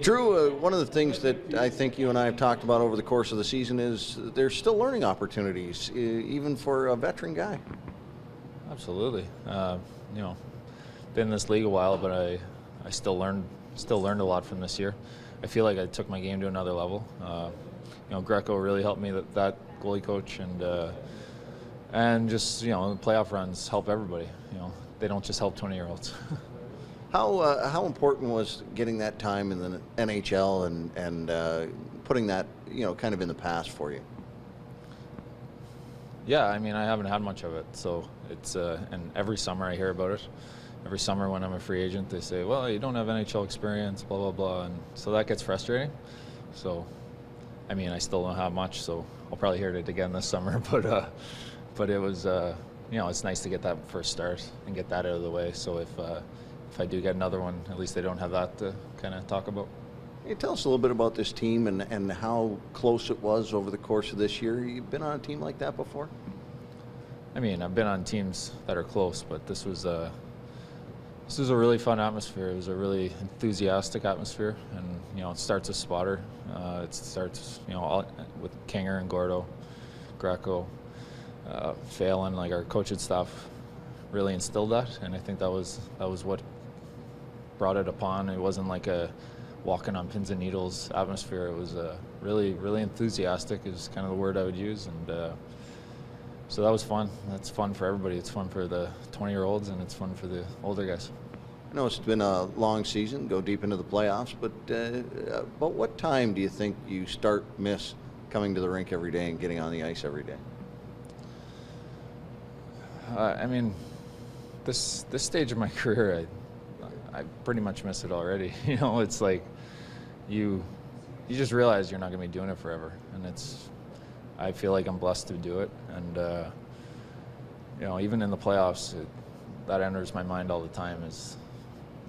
Drew, one of the things that I think you and I have talked about over the course of the season is there's still learning opportunities, even for a veteran guy. Absolutely. Been in this league a while, but I still learned a lot from this year. I feel like I took my game to another level. Greco really helped me, that goalie coach, and just the playoff runs help everybody. They don't just help 20-year-olds. How important was getting that time in the NHL and putting that kind of in the past for you? Yeah, I haven't had much of it, so it's and every summer I hear about it. Every summer when I'm a free agent, they say, well, you don't have NHL experience, blah, blah, blah, and so that gets frustrating. So, I still don't have much, so I'll probably hear it again this summer, but it was, it's nice to get that first start and get that out of the way, so if I do get another one, at least they don't have that to kind of talk about. Can you tell us a little bit about this team and how close it was over the course of this year? You've been on a team like that before? I've been on teams that are close, but this was a really fun atmosphere. It was a really enthusiastic atmosphere, and it starts with Spotter. It starts with Kinger and Gordo, Greco, Phelan, like our coaching staff really instilled that, and I think that was what brought it upon. It wasn't like a walking on pins and needles atmosphere. It was really, really enthusiastic is kind of the word I would use, and so that was fun. That's fun for everybody. It's fun for the 20-year-olds, and it's fun for the older guys. I know it's been a long season, go deep into the playoffs, but about what time do you think you miss coming to the rink every day and getting on the ice every day? This stage of my career, I pretty much miss it already. It's like you just realize you're not going to be doing it forever, and I feel like I'm blessed to do it, and even in the playoffs, that enters my mind all the time. Is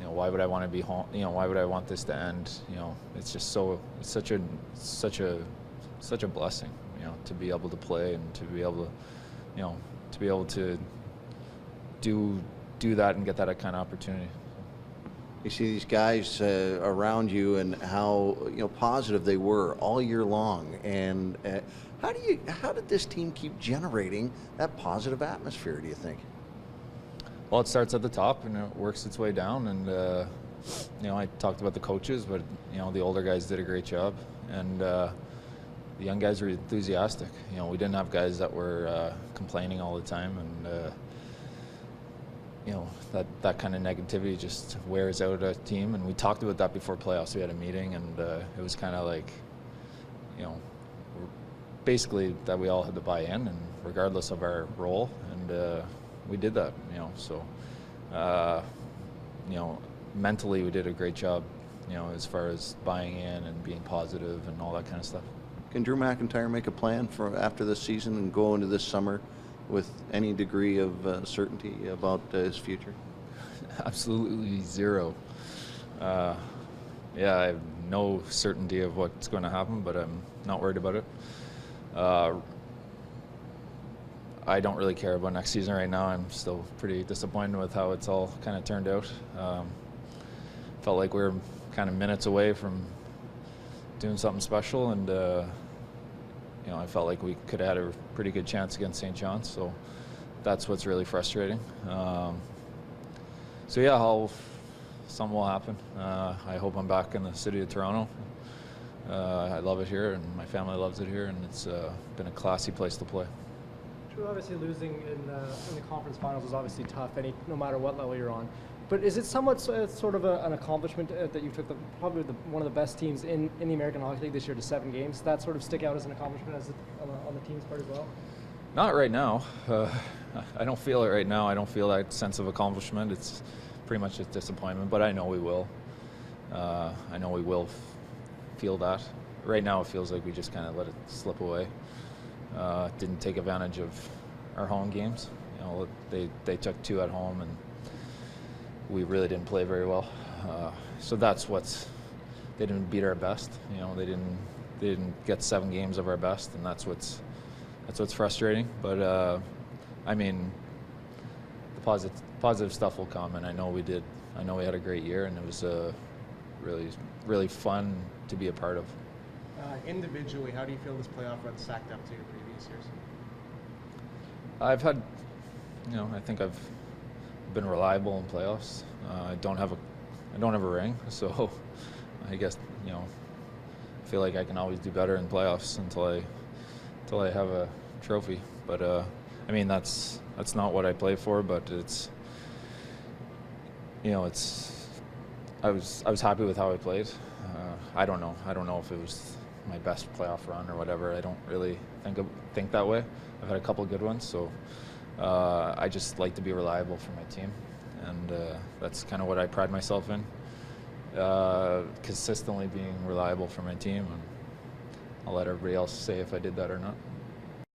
why would I want to be home? Why would I want this to end? It's just such a blessing. To be able to play and to be able to do that and get that kind of opportunity. You see these guys around you and how positive they were all year long, and how did this team keep generating that positive atmosphere, do you think? Well, it starts at the top and it works its way down, and I talked about the coaches, but the older guys did a great job, and the young guys were enthusiastic. We didn't have guys that were complaining all the time, and that kind of negativity just wears out a team, and we talked about that before playoffs. We had a meeting, and it was kind of like, basically that we all had to buy in, and regardless of our role, and we did that. So mentally we did a great job, as far as buying in and being positive and all that kind of stuff. Can Drew MacIntyre make a plan for after this season and go into this summer with any degree of certainty about his future? Absolutely zero. I have no certainty of what's going to happen, but I'm not worried about it. I don't really care about next season right now. I'm still pretty disappointed with how it's all kind of turned out. Felt like we were kind of minutes away from doing something special, and I felt like we could have had a pretty good chance against St. John's, so that's what's really frustrating. Something will happen. I hope I'm back in the city of Toronto. I love it here, and my family loves it here, and it's been a classy place to play. True, obviously losing in the conference finals is obviously tough, no matter what level you're on. But is it somewhat sort of an accomplishment that you took probably one of the best teams in the American Hockey League this year to 7 games? Does that sort of stick out as an accomplishment on the team's part as well? Not right now. I don't feel it right now. I don't feel that sense of accomplishment. It's pretty much a disappointment, but I know we will. I know we will feel that. Right now it feels like we just kind of let it slip away. Didn't take advantage of our home games. They took 2 at home, and we really didn't play very well. So that's they didn't beat our best. They didn't get 7 games of our best, and that's what's frustrating. But the positive stuff will come, and I know we did. I know we had a great year, and it was really really fun to be a part of. Individually, how do you feel this playoff run stacked up to your previous years? I've had, I think I've been reliable in playoffs. I don't have a ring, so I guess I feel like I can always do better in playoffs until I have a trophy. But I mean that's not what I play for. But it's I was happy with how I played. I don't know if it was my best playoff run or whatever. I don't really think that way. I've had a couple good ones, so I just like to be reliable for my team, and that's kind of what I pride myself in. Consistently being reliable for my team, and I'll let everybody else say if I did that or not.